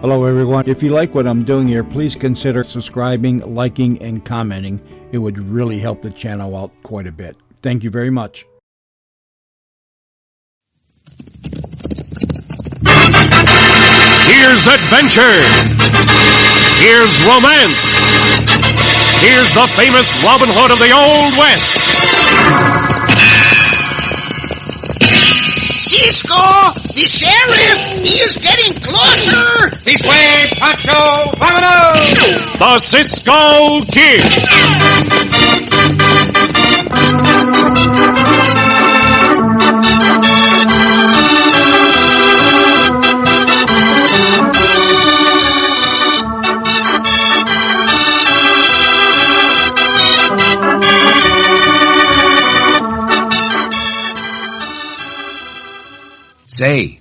Hello everyone. If you like what I'm doing here, please consider subscribing, liking, and commenting. It would really help the channel out quite a bit. Thank you very much. Here's adventure. Here's romance. Here's the famous Robin Hood of the Old West. Cisco, the sheriff, he is getting closer. This way, Pancho, vámonos! The Cisco Kid. Say,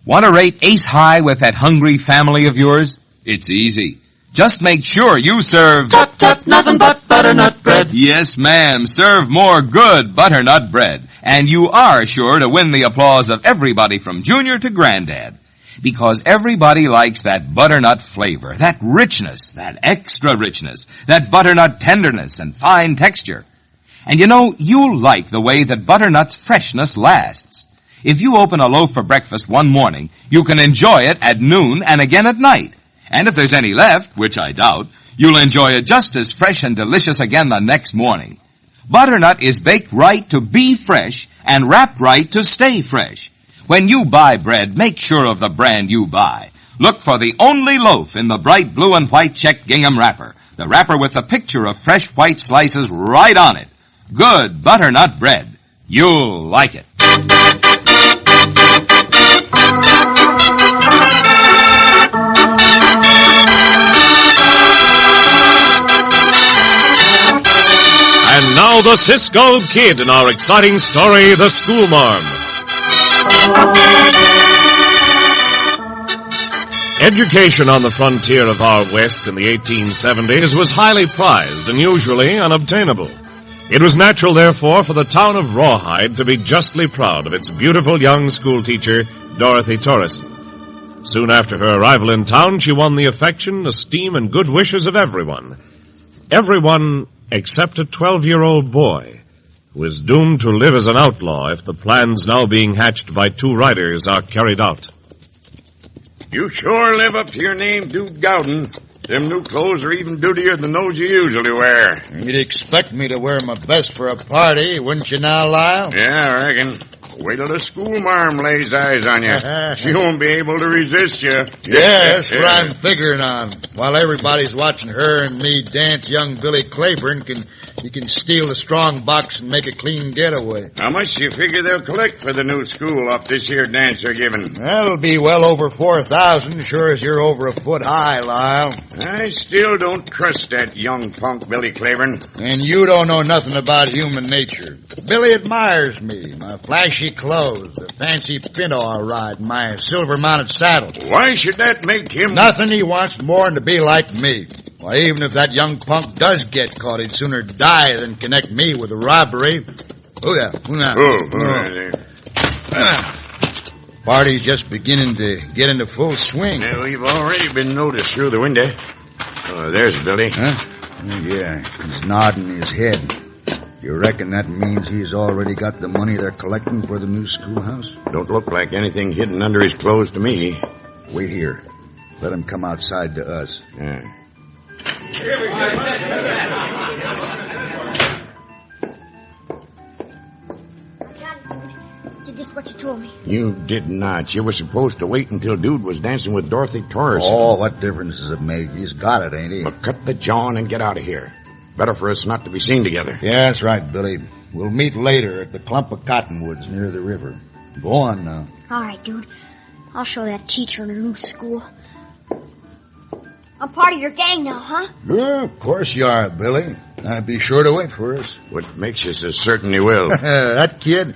want to rate ace high with that hungry family of yours? It's easy. Just make sure you serve... Tut, tut, nothing but butternut bread. Yes, ma'am. Serve more good butternut bread. And you are sure to win the applause of everybody from Junior to Granddad. Because everybody likes that butternut flavor, that richness, that extra richness, that butternut tenderness and fine texture. And you know, you'll like the way that butternut's freshness lasts. If you open a loaf for breakfast one morning, you can enjoy it at noon and again at night. And if there's any left, which I doubt, you'll enjoy it just as fresh and delicious again the next morning. Butternut is baked right to be fresh and wrapped right to stay fresh. When you buy bread, make sure of the brand you buy. Look for the only loaf in the bright blue and white checked gingham wrapper, the wrapper with the picture of fresh white slices right on it. Good butternut bread. You'll like it. And now the Cisco Kid in our exciting story, The Schoolmarm. Education on the frontier of our West in the 1870s was highly prized and usually unobtainable. It was natural, therefore, for the town of Rawhide to be justly proud of its beautiful young schoolteacher, Dorothy Torreson. Soon after her arrival in town, she won the affection, esteem, and good wishes of everyone. Everyone except a 12-year-old boy, who is doomed to live as an outlaw if the plans now being hatched by two riders are carried out. You sure live up to your name, Dude Gowden. Them new clothes are even dudier than those you usually wear. You'd expect me to wear my best for a party, wouldn't you now, Lyle? Yeah, I reckon. Wait till the schoolmarm lays eyes on you. She won't be able to resist you. Yeah, that's what I'm figuring on. While everybody's watching her and me dance, young Billy Claiborne can steal the strong box and make a clean getaway. How much do you figure they'll collect for the new school off this here dance you're giving? That'll be well over 4,000, sure as you're over a foot high, Lyle. I still don't trust that young punk, Billy Claiborne. And you don't know nothing about human nature. Billy admires me, my flashy clothes, the fancy pinto I ride, and my silver-mounted saddle. Why should that make him... Nothing he wants more than to be like me. Why, even if that young punk does get caught, he'd sooner die than connect me with a robbery. Party's just beginning to get into full swing. Yeah, we've already been noticed through the window. Oh, there's Billy. Huh? Yeah, he's nodding his head. You reckon that means he's already got the money they're collecting for the new schoolhouse? Don't look like anything hidden under his clothes to me. Wait here. Let him come outside to us. Yeah. Did just what you told me. You did not. You were supposed to wait until Dude was dancing with Dorothy Torreson. Oh, what difference does it make? He's got it, ain't he? But cut the jawing and get out of here. Better for us not to be seen together. Yeah, that's right, Billy. We'll meet later at the clump of cottonwoods near the river. Go on now. All right, dude. I'll show that teacher in her new school. I'm part of your gang now, huh? Yeah, of course you are, Billy. Be sure to wait for us. What makes you so certain he will? That kid,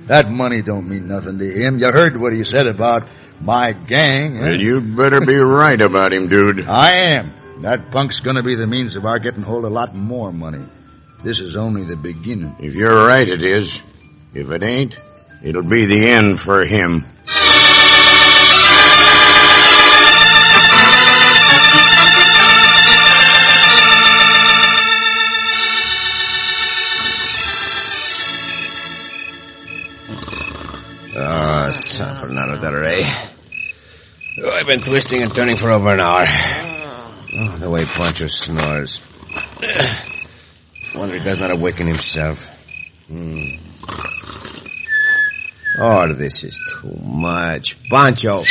that money don't mean nothing to him. You heard what he said about my gang. Well, you'd better be right about him, Dude. I am. That punk's gonna be the means of our getting hold of a lot more money. This is only the beginning. If you're right, it is. If it ain't, it'll be the end for him. Oh, I've been twisting and turning for over an hour. Oh, the way Pancho snores. Wonder he does not awaken himself. Oh, this is too much. Pancho!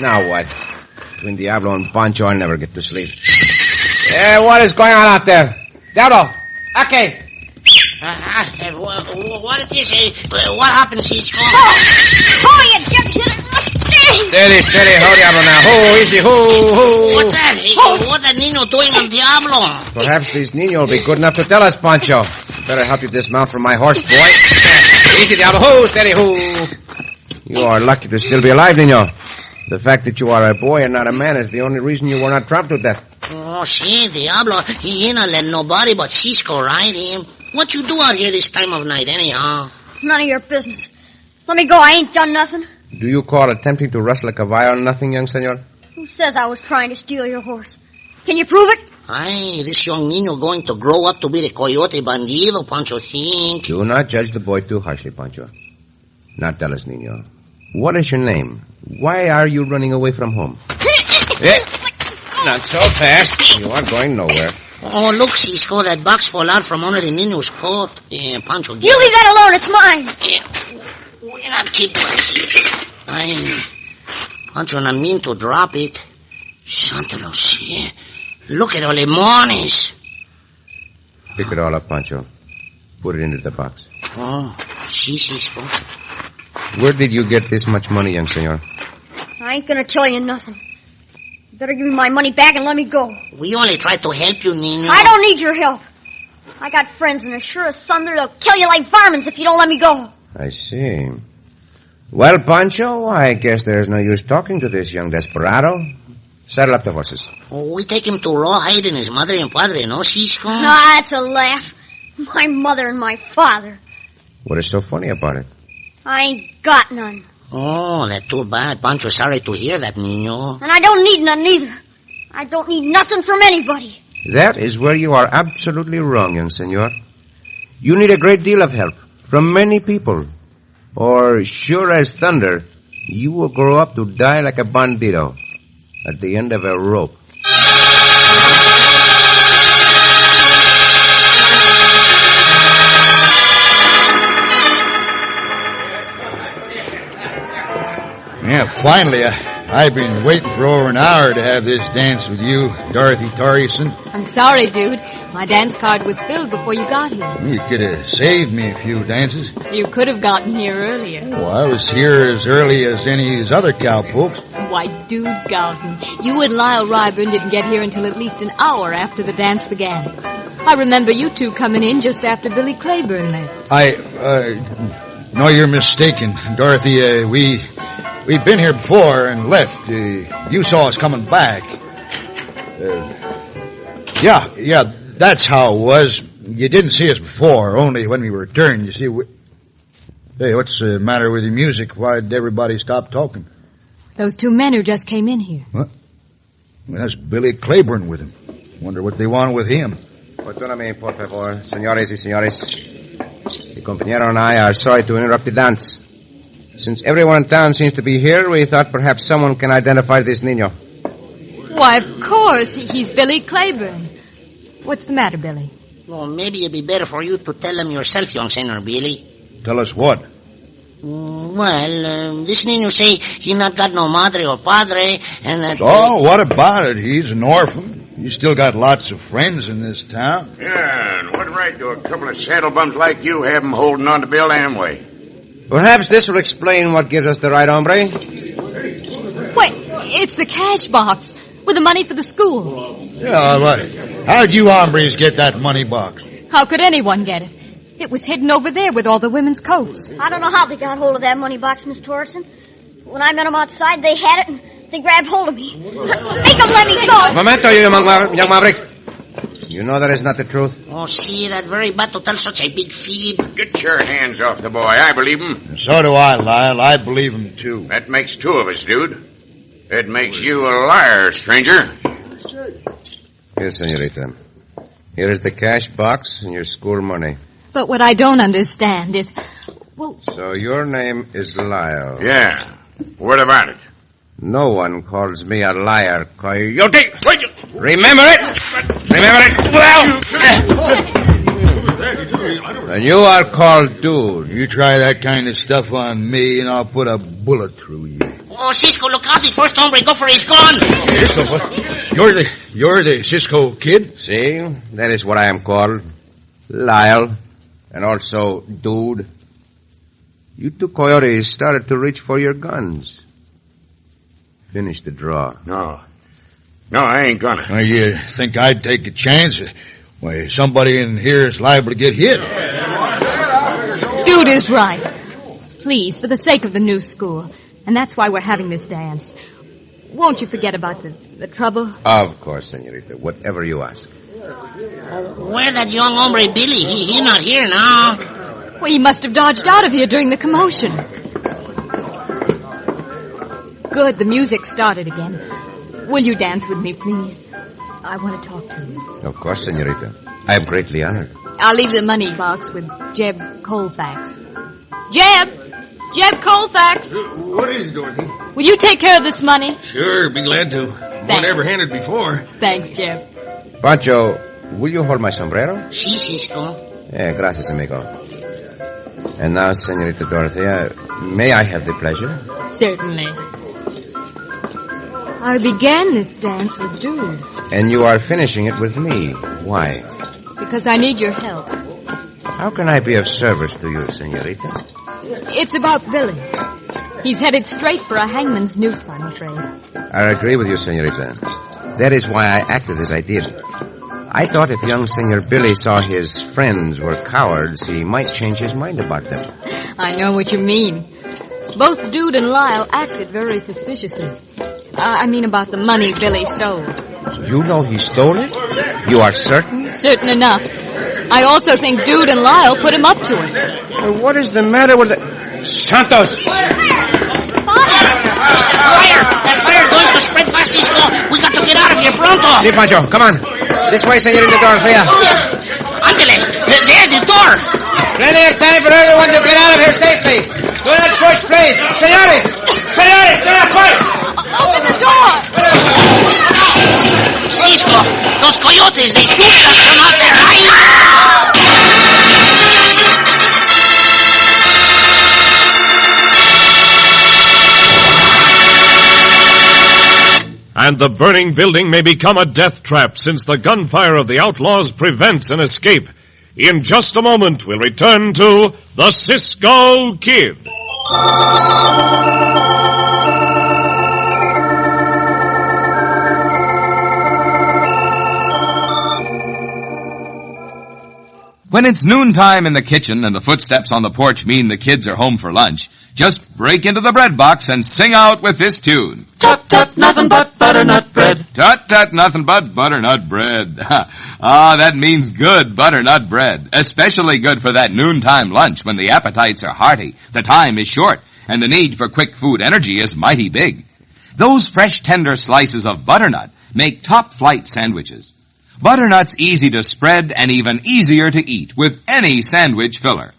Now what? Between Diablo and Pancho, I'll never get to sleep. What is going on out there? Diablo! Okay! What is this? What happened, Cisco? Oh, you dipshit! Steady, ho, Diablo now. Ho, easy, ho. What's that? What the Nino doing on Diablo? Perhaps this Nino will be good enough to tell us, Pancho. Better help you dismount from my horse, boy. Easy, Diablo, ho, steady, ho. You are lucky to still be alive, Nino. The fact that you are a boy and not a man is the only reason you were not trapped to death. Oh, see, Diablo, he ain't let nobody but Cisco ride him. What you do out here this time of night, anyhow? None of your business. Let me go. I ain't done nothing. Do you call attempting to rustle a caballo nothing, young senor? Who says I was trying to steal your horse? Can you prove it? Ay, this young Nino going to grow up to be the coyote bandido, Pancho think. Do not judge the boy too harshly, Pancho. Now tell us, Nino. What is your name? Why are you running away from home? Not so fast. You are going nowhere. Oh, look, Cisco, that box fall out from under the Nino's coat. Pancho, You leave that alone. It's mine. We're not keeping it. Pancho not mean to drop it. Santa Lucia. Look at all the monies. Pick it all up, Pancho. Put it into the box. Oh, see, Cisco. Where did you get this much money, young senor? I ain't gonna tell you nothing. You better give me my money back and let me go. We only tried to help you, Nino. I don't need your help. I got friends, and as sure as thunder, they'll kill you like varmints if you don't let me go. I see. Well, Pancho, I guess there's no use talking to this young desperado. Saddle up the horses. Oh, we take him to Rawhide and his mother and padre, no, Cisco? Ah, that's a laugh. My mother and my father. What is so funny about it? I ain't got none. Oh, that's too bad. Pancho, sorry to hear that, Nino. And I don't need none either. I don't need nothing from anybody. That is where you are absolutely wrong, young senor. You need a great deal of help from many people. Or, sure as thunder, you will grow up to die like a bandito at the end of a rope. Yeah, finally, I've been waiting for over an hour to have this dance with you, Dorothy Torreyson. I'm sorry, dude. My dance card was filled before you got here. You could have saved me a few dances. You could have gotten here earlier. Well, I was here as early as any of these other cowpokes. Why, dude Galton, you and Lyle Ryburn didn't get here until at least an hour after the dance began. I remember you two coming in just after Billy Claiborne left. No, you're mistaken, Dorothy. We'd been here before and left. You saw us coming back. Yeah, that's how it was. You didn't see us before, only when we returned. You see, Hey, what's the matter with your music? Why'd everybody stop talking? Those two men who just came in here. What? Well, that's Billy Claiborne with him. Wonder what they want with him. Perdóname, por favor, señores y señores. Mi compañero and I are sorry to interrupt the dance. Since everyone in town seems to be here, we thought perhaps someone can identify this Nino. Why, of course. He's Billy Claiborne. What's the matter, Billy? Well, maybe it'd be better for you to tell them yourself, young Senor Billy. Tell us what? Well, this Nino say he not got no madre or padre, and that... Oh, what about it? He's an orphan. He's still got lots of friends in this town. Yeah, and what right do a couple of saddle bums like you have them holding on to Bill Amway? Perhaps this will explain what gives us the right hombre. Wait, it's the cash box with the money for the school. Yeah, what? How'd you hombres get that money box? How could anyone get it? It was hidden over there with all the women's coats. I don't know how they got hold of that money box, Miss Torreson. When I met them outside, they had it, and they grabbed hold of me. Make them let me go! Momento, young maverick. You know that is not the truth. Oh, see, that very bad to tell such a big fib. Get your hands off the boy. I believe him. So do I, Lyle. I believe him, too. That makes two of us, dude. It makes you a liar, stranger. Here, senorita. Here is the cash box and your school money. But what I don't understand is... Well... So your name is Lyle. Yeah. What about it? No one calls me a liar, coyote. Remember it? Remember it well. And you are called Dude. You try that kind of stuff on me, and I'll put a bullet through you. Oh, Cisco, look out. The first hombre go for his gun. Cisco, what? You're the Cisco Kid? See? That is what I am called. Lyle. And also Dude. You two coyotes started to reach for your guns. Finish the draw. No, I ain't gonna. Well, you think I'd take a chance? Why, somebody in here is liable to get hit. Dude is right. Please, for the sake of the new school. And that's why we're having this dance. Won't you forget about the trouble? Of course, senorita. Whatever you ask. Where that young hombre Billy? He not here now. Well, he must have dodged out of here during the commotion. Good, the music started again. Will you dance with me, please? I want to talk to you. Of course, senorita. I am greatly honored. I'll leave the money box with Jeb Colfax. Jeb Colfax! What is it, Dorothy? Will you take care of this money? Sure, be glad to. Weren't ever handed before. Thanks, Jeb. Pancho, will you hold my sombrero? Si, Cisco. Gracias, amigo. And now, senorita Dorothea, may I have the pleasure? Certainly. I began this dance with Dude. And you are finishing it with me. Why? Because I need your help. How can I be of service to you, senorita? It's about Billy. He's headed straight for a hangman's noose, I'm afraid. I agree with you, senorita. That is why I acted as I did. I thought if young Senor Billy saw his friends were cowards, he might change his mind about them. I know what you mean. Both Dude and Lyle acted very suspiciously. I mean about the money Billy stole. You know he stole it? You are certain? Certain enough. I also think Dude and Lyle put him up to it. Well, what is the matter with the... Santos! Fire! That fire's going to spread fast, Cisco. We got to get out of here pronto. Si, Pancho, come on. This way, senorita Dorothea. Ándale, there's the door. Plenty of time for everyone to get out of here safely. Do not push, please. Señores, do not push. Open the door. Cisco, those coyotes, they shoot us from out there, right? And the burning building may become a death trap since the gunfire of the outlaws prevents an escape. In just a moment, we'll return to the Cisco Kid. When it's noontime in the kitchen and the footsteps on the porch mean the kids are home for lunch, just break into the bread box and sing out with this tune. Tut, tut, nothing but butternut bread. Tut, tut, nothing but butternut bread. That means good butternut bread. Especially good for that noontime lunch when the appetites are hearty, the time is short, and the need for quick food energy is mighty big. Those fresh, tender slices of butternut make top-flight sandwiches. Butternut's easy to spread and even easier to eat with any sandwich filler.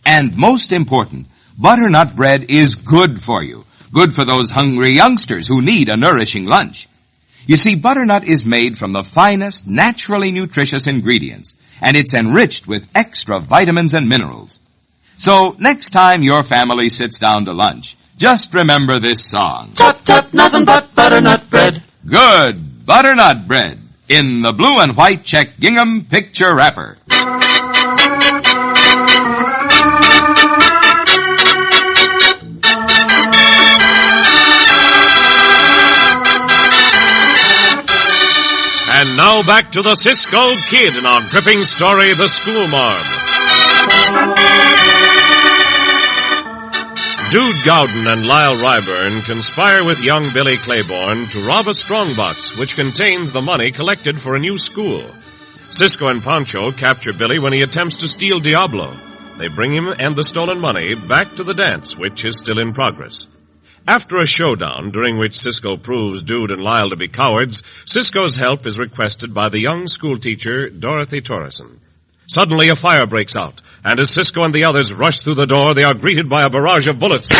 And most important, butternut bread is good for you. Good for those hungry youngsters who need a nourishing lunch. You see, butternut is made from the finest, naturally nutritious ingredients, and it's enriched with extra vitamins and minerals. So, next time your family sits down to lunch, just remember this song. Tut, tut, nothing but butternut bread. Good butternut bread in the blue and white check gingham picture wrapper. And now back to the Cisco Kid in our gripping story, The Schoolmarm. Dude Gowden and Lyle Ryburn conspire with young Billy Claiborne to rob a strongbox which contains the money collected for a new school. Cisco and Pancho capture Billy when he attempts to steal Diablo. They bring him and the stolen money back to the dance, which is still in progress. After a showdown, during which Cisco proves Dude and Lyle to be cowards, Cisco's help is requested by the young schoolteacher, Dorothy Torreson. Suddenly, a fire breaks out, and as Cisco and the others rush through the door, they are greeted by a barrage of bullets.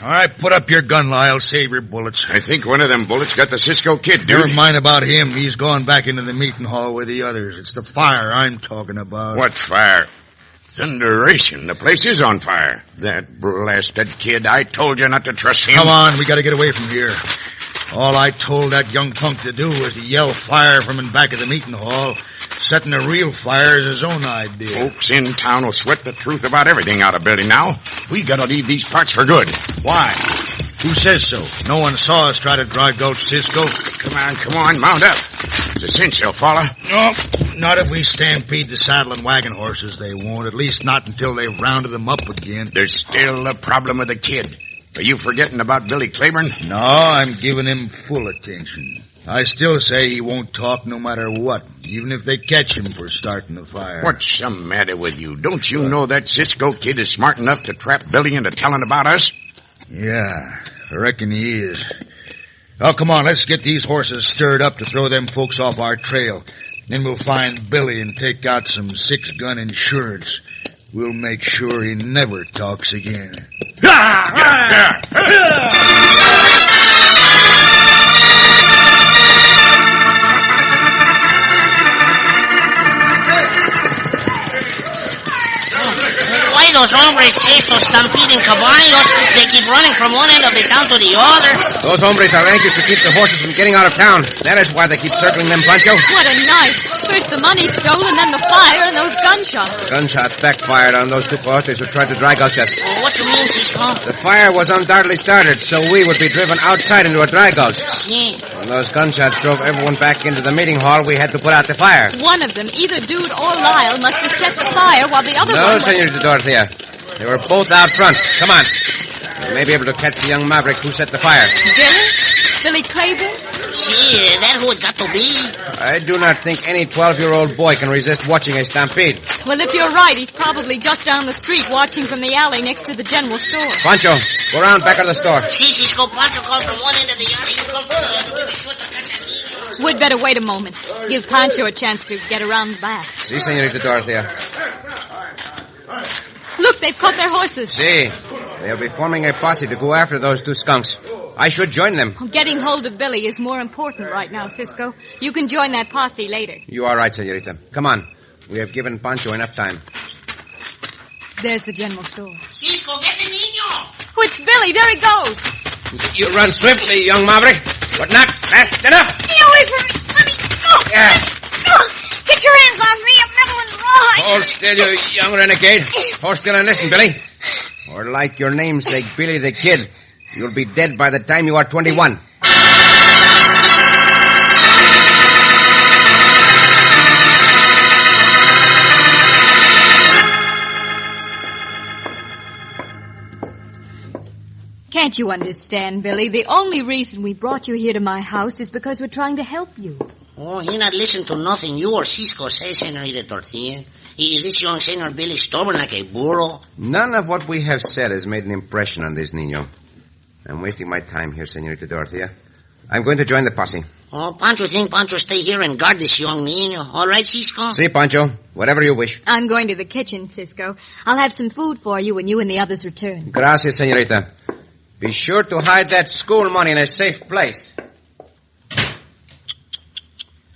All right, put up your gun, Lyle. Save your bullets. I think one of them bullets got the Cisco Kid, dude. Never mind about him. He's gone back into the meeting hall with the others. It's the fire I'm talking about. What fire? Thunderation. The place is on fire. That blasted kid. I told you not to trust him. Come on, we gotta get away from here. All I told that young punk to do was to yell fire from in back of the meeting hall. Setting a real fire is his own idea. Folks in town will sweat the truth about everything out of Billy now. We gotta leave these parts for good. Why? Who says so? No one saw us try to dry gulch Cisco. Come on, mount up. It's a cinch they'll follow. No, not if we stampede the saddle and wagon horses, they won't. At least not until they've rounded them up again. There's still a problem with the kid. Are you forgetting about Billy Claiborne? No, I'm giving him full attention. I still say he won't talk no matter what, even if they catch him for starting the fire. What's the matter with you? Don't you know that Cisco Kid is smart enough to trap Billy into telling about us? Yeah, I reckon he is. Oh, come on, let's get these horses stirred up to throw them folks off our trail. Then we'll find Billy and take out some 6-gun insurance. We'll make sure he never talks again. Why those hombres chase those stampeding caballos? They keep running from one end of the town to the other. Those hombres are anxious to keep the horses from getting out of town. That is why they keep circling them, Pancho. What a night. First the money stolen, then the fire, and those gunshots. Gunshots backfired on those two coyotes who tried to dry gulch us. What you mean, Cisco? The fire was undoubtedly started, so we would be driven outside into a dry gulch. Yeah. When those gunshots drove everyone back into the meeting hall, we had to put out the fire. One of them, either Dude or Lyle, must have set the fire while the other one... No, Senorita Dorothea. They were both out front. Come on. We may be able to catch the young maverick who set the fire. Billy Claiborne? See, that who it got to be. I do not think any 12-year-old boy can resist watching a stampede. Well, if you're right, he's probably just down the street watching from the alley next to the general store. Pancho, go around back of the store. See, Cisco, Pancho come from one end of the alley. You come from the other. We'll be sure to catch that. We'd better wait a moment. Give Pancho a chance to get around the back. Si, Senorita Dorothea. Look, they've caught their horses. Si. They'll be forming a posse to go after those two skunks. I should join them. Getting hold of Billy is more important right now, Cisco. You can join that posse later. You are right, Senorita. Come on. We have given Pancho enough time. There's the general store. Cisco, get the niño. Oh, it's Billy. There he goes. You run swiftly, young maverick, but not fast enough. Stay away from me. Let me go. Yeah. Get your hands off me. I'm Evelyn Rawhide. Hold still, you young renegade. Hold still and listen, Billy. Or like your namesake, Billy the Kid, you'll be dead by the time you are 21. Can't you understand, Billy? The only reason we brought you here to my house is because we're trying to help you. Oh, he not listen to nothing you or Cisco say, Senorita Dorothea. Is this young Senor Billy stubborn like a burro? None of what we have said has made an impression on this niño. I'm wasting my time here, Senorita Dorothea. I'm going to join the posse. Oh, Pancho think Pancho stay here and guard this young niño. All right, Cisco? Si, Pancho. Whatever you wish. I'm going to the kitchen, Cisco. I'll have some food for you when you and the others return. Gracias, Senorita. Be sure to hide that school money in a safe place.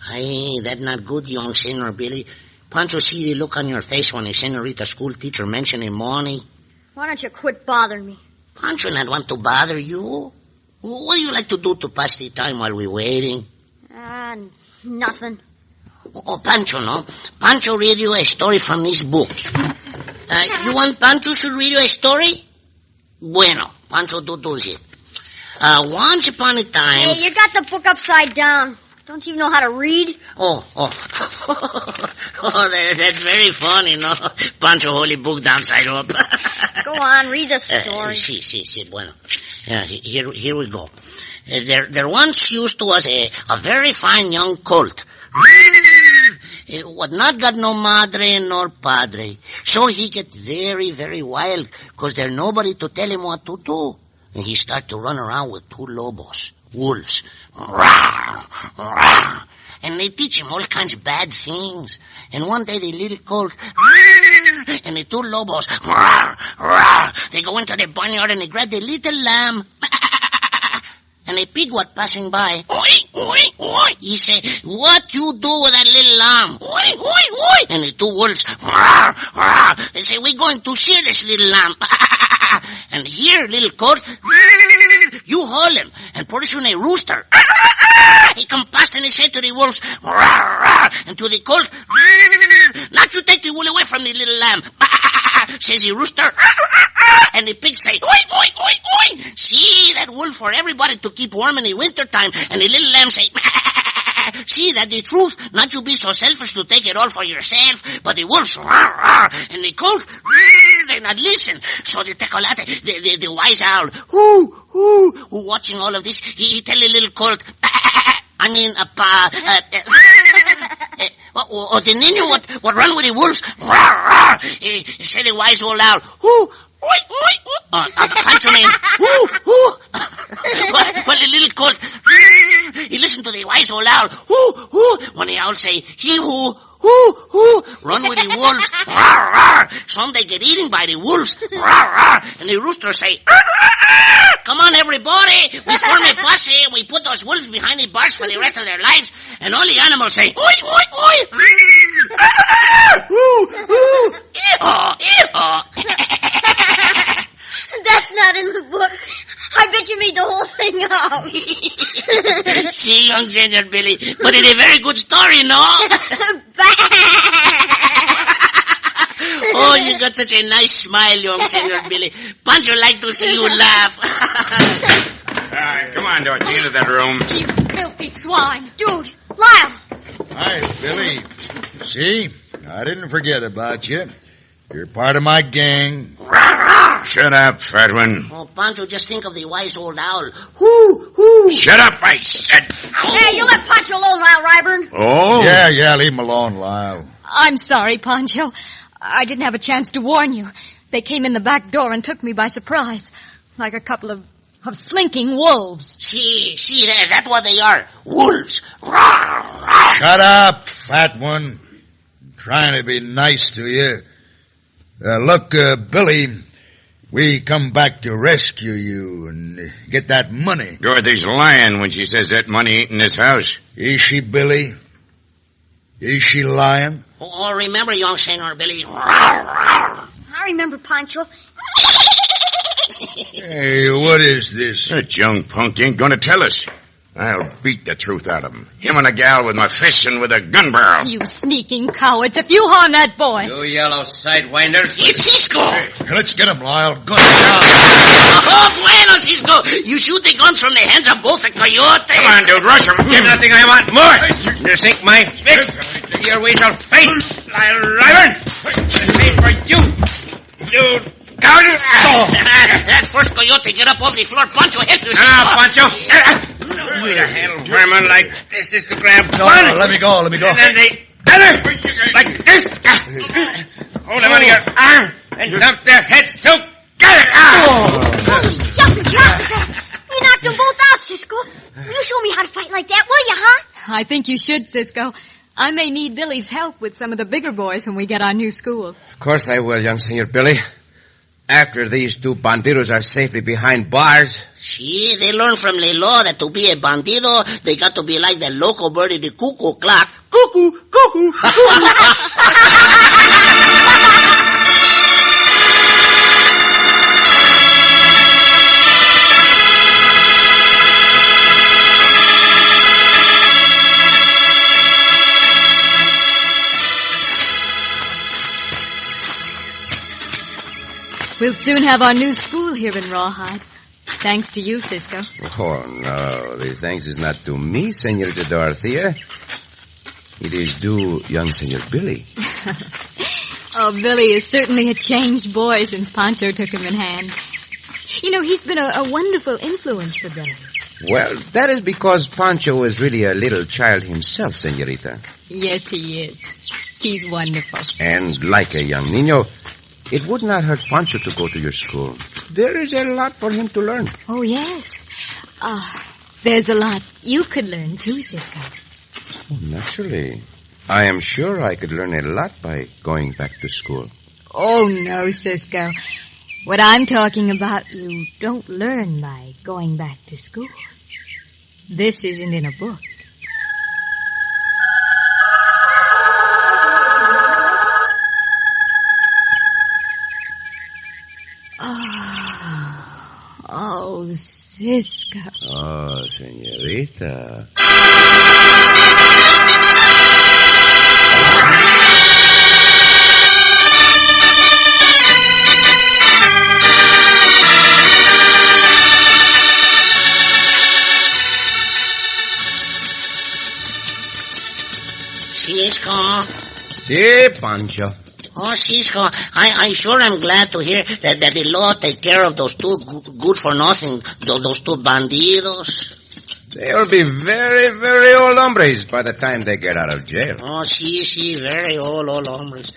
Hey, that not good, young Senor Billy. Pancho see the look on your face when a senorita school teacher mentioning money. Why don't you quit bothering me? Pancho not want to bother you. What do you like to do to pass the time while we're waiting? Nothing. Oh, Pancho, no? Pancho read you a story from this book. You want Pancho should read you a story? Bueno, Pancho do it. Once upon a time... Hey, you got the book upside down. Don't you even know how to read? Oh, that's very funny, no? Pancho hold the book downside up. Go on, read the story. Sí, bueno. Here we go. There once used to was a very fine young colt. What not got no madre nor padre. So he get very, very wild, because there nobody to tell him what to do. And he start to run around with two lobos, wolves. And they teach him all kinds of bad things. And one day the little colt, And the two lobos, rawr, rawr, they go into the barnyard and they grab the little lamb. And a pig was passing by. Oi, oi, oi. He say, what you do with that little lamb? Oi, oi, oi. And the two wolves, rawr, rawr, they say, we're going to see this little lamb. And here, little colt, you hold him. And pretty soon a rooster, he come past and he said to the wolves, rawr, rawr, and to the colt, not you take the wool away from the little lamb. Says the rooster, and the pig say, oi, oi, oi, oi. See that wool for everybody to keep warm in the wintertime. And the little lamb say, see that the truth, not you be so selfish to take it all for yourself, but the wolves, and the colt, they not listen. So the Tecolote, the wise owl, who watching all of this, he tell the little colt, or the Nino what run with the wolves, say the wise old owl, Pancho man, well, the little colt, he listened to the wise old owl, when the owl say, he who run with the wolves, some they get eaten by the wolves, and the rooster say, come on everybody, we form a posse and we put those wolves behind the bars for the rest of their lives, and all the animals say, oi, oi, oi, That's not in the book. I bet you made the whole thing up. See, young Senor Billy, but it's a very good story, no? Oh, you got such a nice smile, young Senor Billy. Pancho like to see you laugh. Come on, Dorothy, into that room. You filthy swine. Dude, Lyle. Hi, Billy. See? I didn't forget about you. You're part of my gang. Shut up, fat one. Oh, Pancho, just think of the wise old owl. Shut up, I said. Hey, you let Pancho alone, Lyle Ryburn. Oh? Yeah, leave him alone, Lyle. I'm sorry, Pancho. I didn't have a chance to warn you. They came in the back door and took me by surprise. Like a couple of slinking wolves. See, that's what they are. Wolves. Shut up, fat one. I'm trying to be nice to you. Look, Billy, we come back to rescue you and get that money. Dorothy's lying when she says that money ain't in this house. Is she, Billy? Is she lying? Oh, remember, young Senor Billy. I remember, Pancho. Hey, what is this? That young punk ain't gonna tell us. I'll beat the truth out of him. Him and a gal with my fists and with a gun barrel. You sneaking cowards. If you harm that boy. You yellow sidewinders. It's Cisco. Hey, let's get him, Lyle. Gun down. Oh, bueno, Cisco. You shoot the guns from the hands of both the coyotes. Come on, dude, rush him. Get nothing I want more. You think my fist? Your weasel face. Ryburn. The same for you. You coward. That first coyote, get up off the floor. Pancho, help you. Pancho. Way to handle vermin like this is to grab one. No, let me go. And then they like this. Hold them under your arm and dump their heads together. Jumping Jessica. You knocked them both out, Cisco. You show me how to fight like that, will you, huh? I think you should, Cisco. I may need Billy's help with some of the bigger boys when we get our new school. Of course I will, young Senor Billy. After these two bandidos are safely behind bars. See, they learn from the law that to be a bandido, they got to be like the local bird in the cuckoo clock. Cuckoo, cuckoo, cuckoo. We'll soon have our new school here in Rawhide. Thanks to you, Cisco. Oh, no. The thanks is not to me, Senorita Dorothea. It is due young Senor Billy. Oh, Billy is certainly a changed boy since Pancho took him in hand. You know, he's been a wonderful influence for Billy. Well, that is because Pancho was really a little child himself, Senorita. Yes, he is. He's wonderful. And like a young niño, it would not hurt Pancho to go to your school. There is a lot for him to learn. Oh, yes. There's a lot you could learn, too, Cisco. Oh, naturally. I am sure I could learn a lot by going back to school. Oh, no, Cisco. What I'm talking about, you don't learn by going back to school. This isn't in a book. Oh, Cisco. Oh, señorita. Cisco. Sí, Pancho. Oh, Cisco, I sure am glad to hear that the law take care of those two good-for-nothing, those two bandidos. They'll be very, very old hombres by the time they get out of jail. Oh, sí, very old hombres.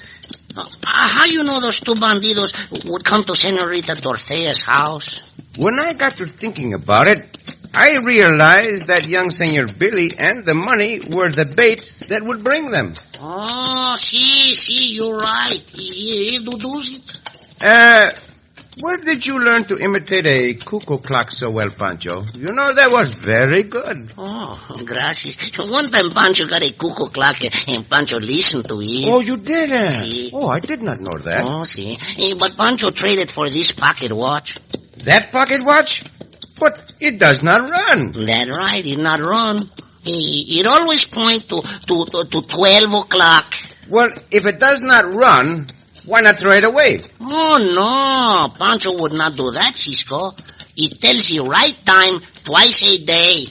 How you know those two bandidos would come to Senorita Dorothea's house? When I got to thinking about it, I realized that young Senor Billy and the money were the bait that would bring them. Oh, sí, you're right. He does it. Where did you learn to imitate a cuckoo clock so well, Pancho? You know, that was very good. Oh, gracias. One time Pancho got a cuckoo clock and Pancho listened to it. Oh, you did? Sí. Oh, I did not know that. Oh, sí. But Pancho traded for this pocket watch. That pocket watch? But it does not run. That's right, it not run. It always point to 12 o'clock. Well, if it does not run, why not throw it away? Oh, no. Pancho would not do that, Cisco. It tells you right time twice a day.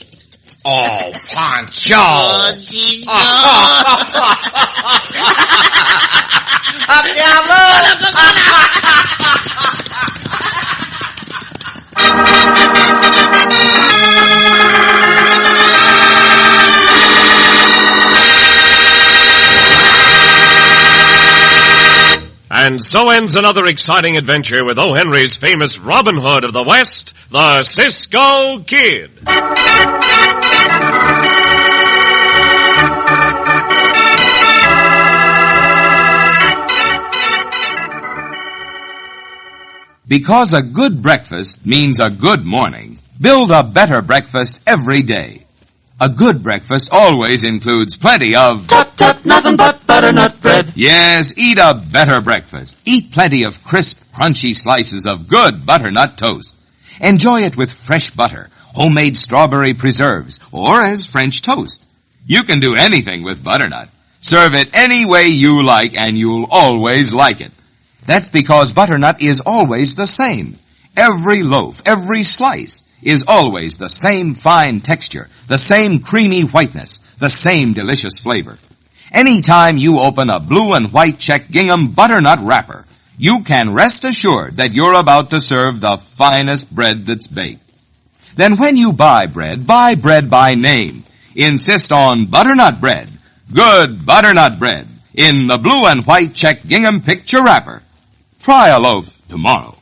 Oh, Pancho! Oh, Cisco! And so ends another exciting adventure with O. Henry's famous Robin Hood of the West, the Cisco Kid. Because a good breakfast means a good morning, build a better breakfast every day. A good breakfast always includes plenty of... Tut, nothing but butternut bread. Yes, eat a better breakfast. Eat plenty of crisp, crunchy slices of good butternut toast. Enjoy it with fresh butter, homemade strawberry preserves, or as French toast. You can do anything with butternut. Serve it any way you like, and you'll always like it. That's because butternut is always the same. Every loaf, every slice is always the same fine texture, the same creamy whiteness, the same delicious flavor. Anytime you open a blue and white check gingham butternut wrapper, you can rest assured that you're about to serve the finest bread that's baked. Then when you buy bread by name. Insist on butternut bread, good butternut bread, in the blue and white check gingham picture wrapper. Try a loaf tomorrow.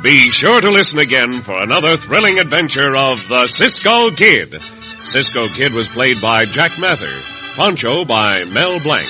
Be sure to listen again for another thrilling adventure of the Cisco Kid. Cisco Kid was played by Jack Mather, Pancho by Mel Blanc.